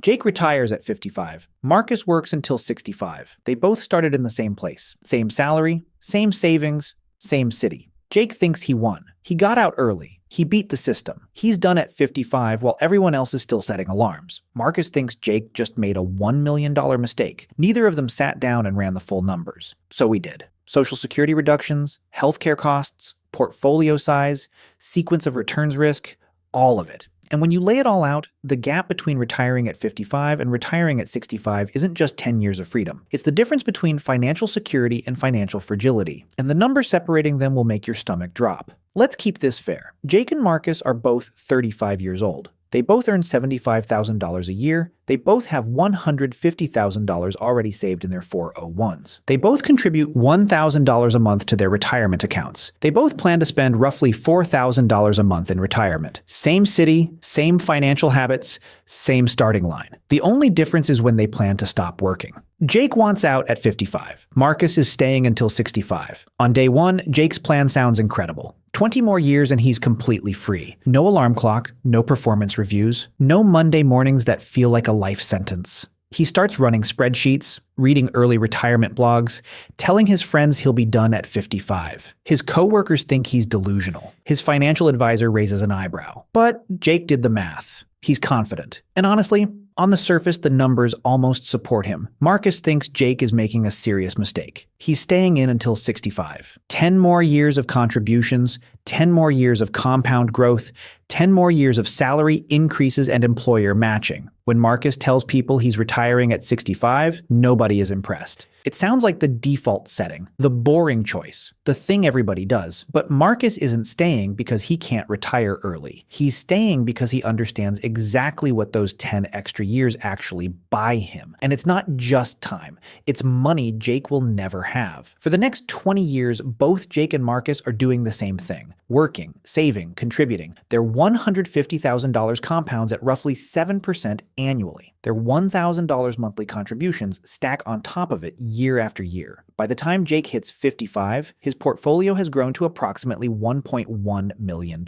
Jake retires at 55. Marcus works until 65. They both started in the same place. Same salary, same savings, same city. Jake thinks he won. He got out early. He beat the system. He's done at 55 while everyone else is still setting alarms. Marcus thinks Jake just made a $1 million mistake. Neither of them sat down and ran the full numbers. So we did. Social security reductions, healthcare costs, portfolio size, sequence of returns risk, all of it. And when you lay it all out, the gap between retiring at 55 and retiring at 65 isn't just 10 years of freedom. It's the difference between financial security and financial fragility. And the number separating them will make your stomach drop. Let's keep this fair. Jake and Marcus are both 35 years old. They both earn $75,000 a year. They both have $150,000 already saved in their 401s. They both contribute $1,000 a month to their retirement accounts. They both plan to spend roughly $4,000 a month in retirement. Same city, same financial habits, same starting line. The only difference is when they plan to stop working. Jake wants out at 55. Marcus is staying until 65. On day one, Jake's plan sounds incredible. 20 more years and he's completely free. No alarm clock, no performance reviews, no Monday mornings that feel like a life sentence. He starts running spreadsheets, reading early retirement blogs, telling his friends he'll be done at 55. His coworkers think he's delusional. His financial advisor raises an eyebrow. But Jake did the math. He's confident. And honestly, on the surface, the numbers almost support him. Marcus thinks Jake is making a serious mistake. He's staying in until 65. 10 more years of contributions, 10 more years of compound growth, 10 more years of salary increases and employer matching. When Marcus tells people he's retiring at 65, nobody is impressed. It sounds like the default setting, the boring choice, the thing everybody does. But Marcus isn't staying because he can't retire early. He's staying because he understands exactly what those 10 extra years actually buy him. And it's not just time. It's money Jake will never have. For the next 20 years, both Jake and Marcus are doing the same thing. Working, saving, contributing. Their $150,000 compounds at roughly 7% annually. Their $1,000 monthly contributions stack on top of it year after year. By the time Jake hits 55, his portfolio has grown to approximately $1.1 million.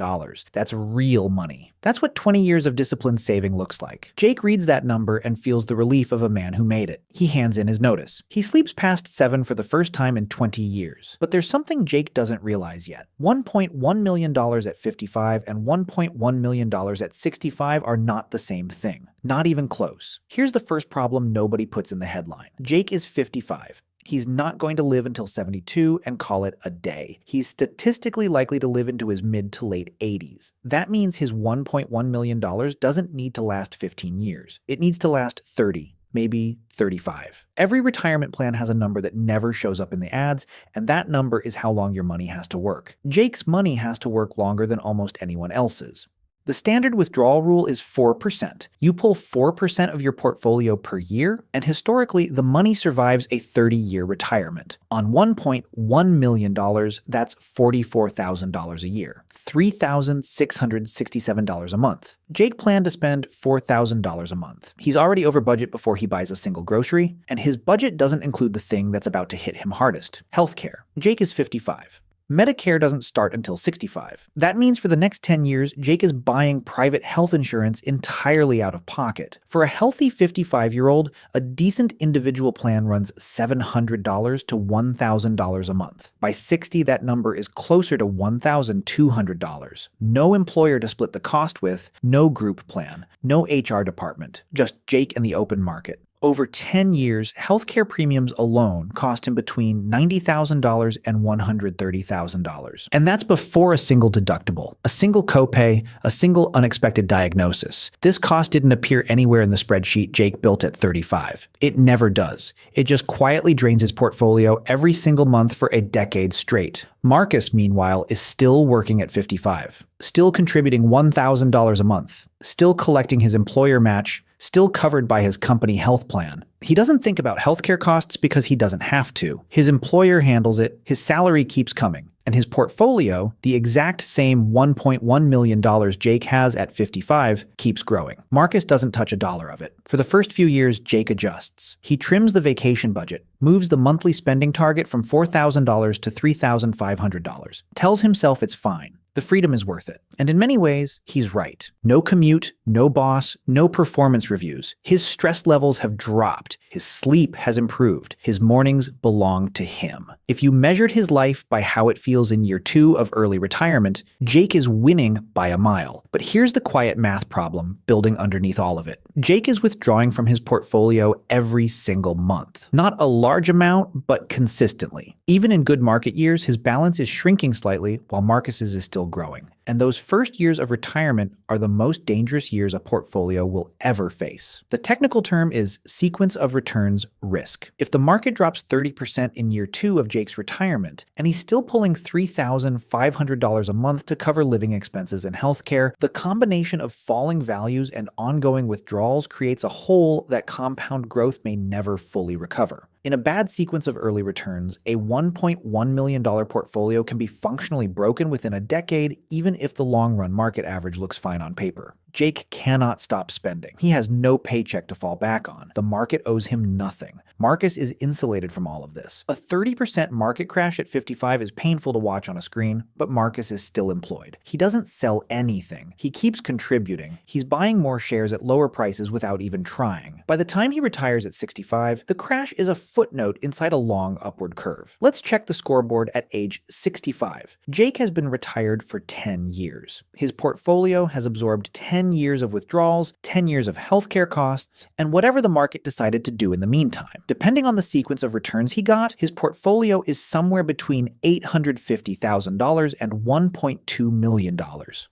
That's real money. That's what 20 years of disciplined saving looks like. Jake reads that number and feels the relief of a man who made it. He hands in his notice. He sleeps past 7 for the first time in 20 years. But there's something Jake doesn't realize yet. $1.1 million at 55 and $1.1 million at 65 are not the same thing. Not even close. Here's the first problem nobody puts in the headline. Jake is 55. He's not going to live until 72 and call it a day. He's statistically likely to live into his mid to late 80s. That means his $1.1 million doesn't need to last 15 years. It needs to last 30, maybe 35. Every retirement plan has a number that never shows up in the ads, and that number is how long your money has to work. Jake's money has to work longer than almost anyone else's. The standard withdrawal rule is 4%. You pull 4% of your portfolio per year, and historically, the money survives a 30-year retirement. On $1.1 million, that's $44,000 a year, $3,667 a month. Jake planned to spend $4,000 a month. He's already over budget before he buys a single grocery, and his budget doesn't include the thing that's about to hit him hardest, healthcare. Jake is 55. Medicare doesn't start until 65. That means for the next 10 years, Jake is buying private health insurance entirely out of pocket. For a healthy 55-year-old, a decent individual plan runs $700 to $1,000 a month. By 60, that number is closer to $1,200. No employer to split the cost with, no group plan, no HR department, just Jake and the open market. Over 10 years, healthcare premiums alone cost him between $90,000 and $130,000. And that's before a single deductible, a single copay, a single unexpected diagnosis. This cost didn't appear anywhere in the spreadsheet Jake built at 35. It never does. It just quietly drains his portfolio every single month for a decade straight. Marcus, meanwhile, is still working at 55, still contributing $1,000 a month, still collecting his employer match, still covered by his company health plan. He doesn't think about healthcare costs because he doesn't have to. His employer handles it, his salary keeps coming, and his portfolio, the exact same $1.1 million Jake has at 55, keeps growing. Marcus doesn't touch a dollar of it. For the first few years, Jake adjusts. He trims the vacation budget, moves the monthly spending target from $4,000 to $3,500, tells himself it's fine. The freedom is worth it. And in many ways, he's right. No commute, no boss, no performance reviews. His stress levels have dropped. His sleep has improved. His mornings belong to him. If you measured his life by how it feels in year 2 of early retirement, Jake is winning by a mile. But here's the quiet math problem building underneath all of it. Jake is withdrawing from his portfolio every single month. Not a large amount, but consistently. Even in good market years, his balance is shrinking slightly while Marcus's is still growing. And those first years of retirement are the most dangerous years a portfolio will ever face. The technical term is sequence of returns risk. If the market drops 30% in year 2 of Jake's retirement, and he's still pulling $3,500 a month to cover living expenses and healthcare, the combination of falling values and ongoing withdrawals creates a hole that compound growth may never fully recover. In a bad sequence of early returns, a $1.1 million portfolio can be functionally broken within a decade, even if the long-run market average looks fine on paper. Jake cannot stop spending. He has no paycheck to fall back on. The market owes him nothing. Marcus is insulated from all of this. A 30% market crash at 55 is painful to watch on a screen, but Marcus is still employed. He doesn't sell anything. He keeps contributing. He's buying more shares at lower prices without even trying. By the time he retires at 65, the crash is a footnote inside a long upward curve. Let's check the scoreboard at age 65. Jake has been retired for 10 years. His portfolio has absorbed 10 years of withdrawals, 10 years of healthcare costs, and whatever the market decided to do in the meantime. Depending on the sequence of returns he got, his portfolio is somewhere between $850,000 and $1.2 million.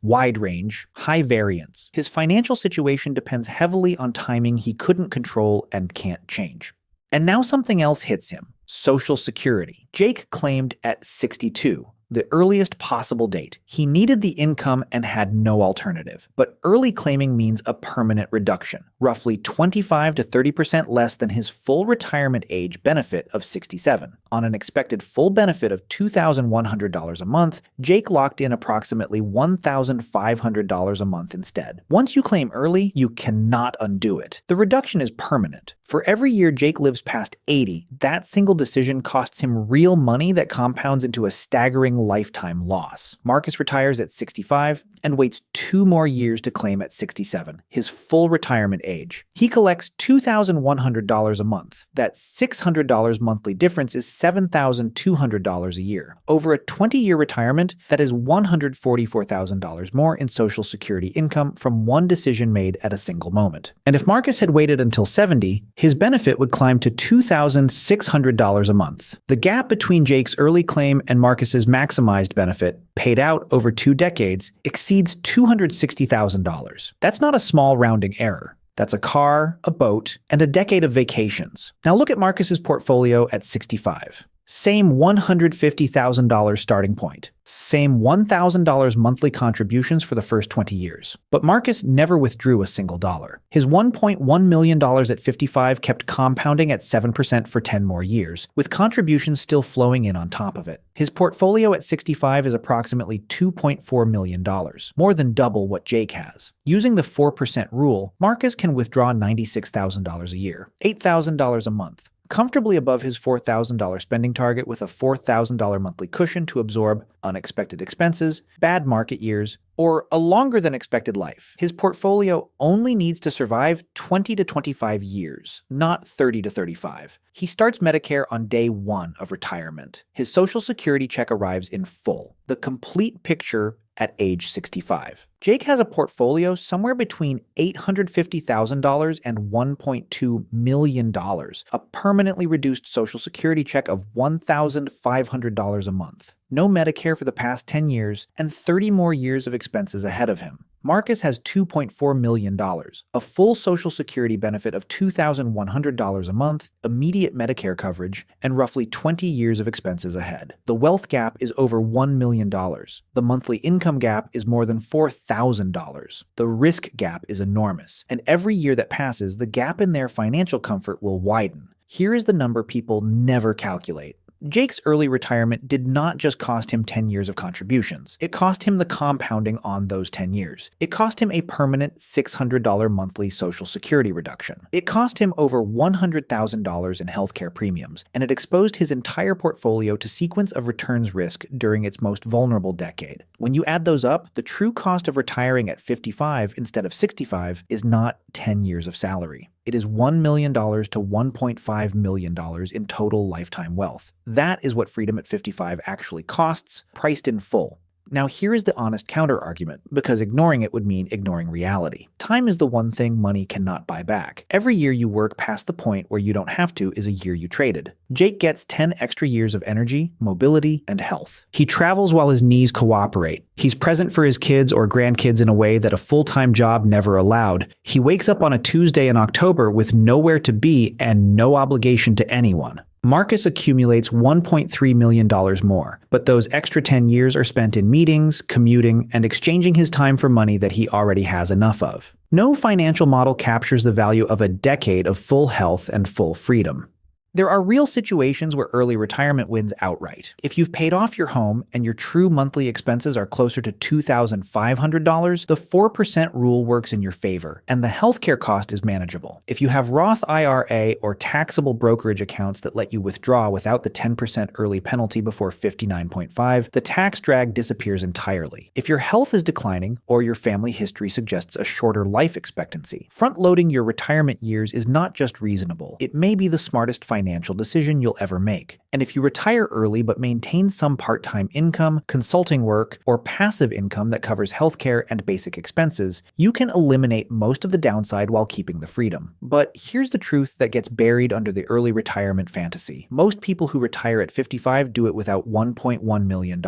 Wide range, high variance. His financial situation depends heavily on timing he couldn't control and can't change. And now something else hits him. Social Security. Jake claimed at 62. The earliest possible date. He needed the income and had no alternative. But early claiming means a permanent reduction, roughly 25 to 30% less than his full retirement age benefit of 67. On an expected full benefit of $2,100 a month, Jake locked in approximately $1,500 a month instead. Once you claim early, you cannot undo it. The reduction is permanent. For every year Jake lives past 80, that single decision costs him real money that compounds into a staggering lifetime loss. Marcus retires at 65 and waits 2 more years to claim at 67, his full retirement age. He collects $2,100 a month. That $600 monthly difference is $7,200 a year. Over a 20-year retirement, that is $144,000 more in Social Security income from one decision made at a single moment. And if Marcus had waited until 70, his benefit would climb to $2,600 a month. The gap between Jake's early claim and Marcus's maximized benefit, paid out over 2 decades, exceeds $260,000. That's not a small rounding error. That's a car, a boat, and a decade of vacations. Now look at Marcus's portfolio at 65. Same $150,000 starting point. Same $1,000 monthly contributions for the first 20 years. But Marcus never withdrew a single dollar. His $1.1 million at 55 kept compounding at 7% for 10 more years, with contributions still flowing in on top of it. His portfolio at 65 is approximately $2.4 million, more than double what Jake has. Using the 4% rule, Marcus can withdraw $96,000 a year, $8,000 a month, comfortably above his $4,000 spending target with a $4,000 monthly cushion to absorb unexpected expenses, bad market years, or a longer than expected life. His portfolio only needs to survive 20 to 25 years, not 30 to 35. He starts Medicare on day 1 of retirement. His Social Security check arrives in full. The complete picture at age 65. Jake has a portfolio somewhere between $850,000 and $1.2 million, a permanently reduced Social Security check of $1,500 a month, no Medicare for the past 10 years, and 30 more years of expenses ahead of him. Marcus has $2.4 million, a full Social Security benefit of $2,100 a month, immediate Medicare coverage, and roughly 20 years of expenses ahead. The wealth gap is over $1 million. The monthly income gap is more than $4,000. The risk gap is enormous, and every year that passes, the gap in their financial comfort will widen. Here is the number people never calculate. Jake's early retirement did not just cost him 10 years of contributions. It cost him the compounding on those 10 years. It cost him a permanent $600 monthly Social Security reduction. It cost him over $100,000 in healthcare premiums, and it exposed his entire portfolio to sequence of returns risk during its most vulnerable decade. When you add those up, the true cost of retiring at 55 instead of 65 is not 10 years of salary. It is $1 million to $1.5 million in total lifetime wealth. That is what freedom at 55 actually costs, priced in full. Now here is the honest counter-argument, because ignoring it would mean ignoring reality. Time is the one thing money cannot buy back. Every year you work past the point where you don't have to is a year you traded. Jake gets 10 extra years of energy, mobility, and health. He travels while his knees cooperate. He's present for his kids or grandkids in a way that a full-time job never allowed. He wakes up on a Tuesday in October with nowhere to be and no obligation to anyone. Marcus accumulates $1.3 million more, but those extra 10 years are spent in meetings, commuting, and exchanging his time for money that he already has enough of. No financial model captures the value of a decade of full health and full freedom. There are real situations where early retirement wins outright. If you've paid off your home and your true monthly expenses are closer to $2,500, the 4% rule works in your favor, and the healthcare cost is manageable. If you have Roth IRA or taxable brokerage accounts that let you withdraw without the 10% early penalty before 59.5, the tax drag disappears entirely. If your health is declining or your family history suggests a shorter life expectancy, front-loading your retirement years is not just reasonable, it may be the smartest financial decision you'll ever make. And if you retire early but maintain some part-time income, consulting work, or passive income that covers healthcare and basic expenses, you can eliminate most of the downside while keeping the freedom. But here's the truth that gets buried under the early retirement fantasy. Most people who retire at 55 do it without $1.1 million.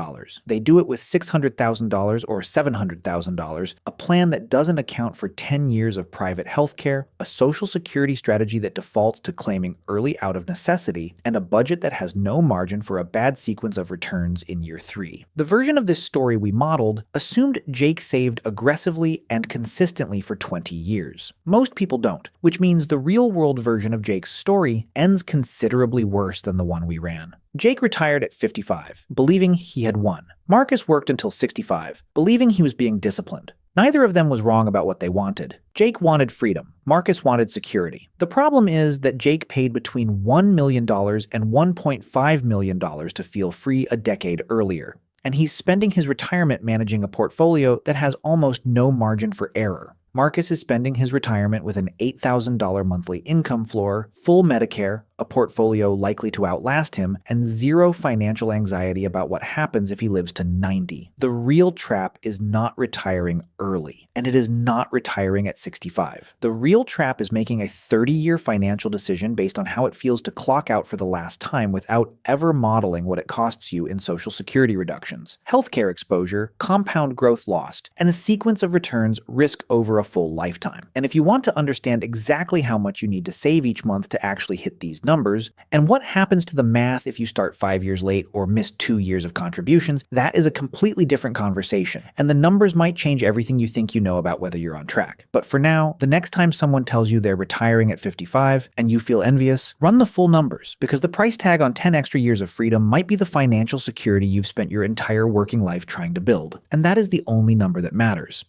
They do it with $600,000 or $700,000, a plan that doesn't account for 10 years of private healthcare, a social security strategy that defaults to claiming early out of necessity, and a budget that has no margin for a bad sequence of returns in year 3. The version of this story we modeled assumed Jake saved aggressively and consistently for 20 years. Most people don't, which means the real-world version of Jake's story ends considerably worse than the one we ran. Jake retired at 55, believing he had won. Marcus worked until 65, believing he was being disciplined. Neither of them was wrong about what they wanted. Jake wanted freedom. Marcus wanted security. The problem is that Jake paid between $1 million and $1.5 million to feel free a decade earlier, and he's spending his retirement managing a portfolio that has almost no margin for error. Marcus is spending his retirement with an $8,000 monthly income floor, full Medicare, a portfolio likely to outlast him, and zero financial anxiety about what happens if he lives to 90. The real trap is not retiring early, and it is not retiring at 65. The real trap is making a 30-year financial decision based on how it feels to clock out for the last time without ever modeling what it costs you in Social Security reductions, healthcare exposure, compound growth lost, and a sequence of returns risk over a full lifetime. And if you want to understand exactly how much you need to save each month to actually hit these numbers, and what happens to the math if you start 5 years late or miss 2 years of contributions, that is a completely different conversation, and the numbers might change everything you think you know about whether you're on track. But for now, the next time someone tells you they're retiring at 55 and you feel envious, run the full numbers, because the price tag on 10 extra years of freedom might be the financial security you've spent your entire working life trying to build, and that is the only number that matters.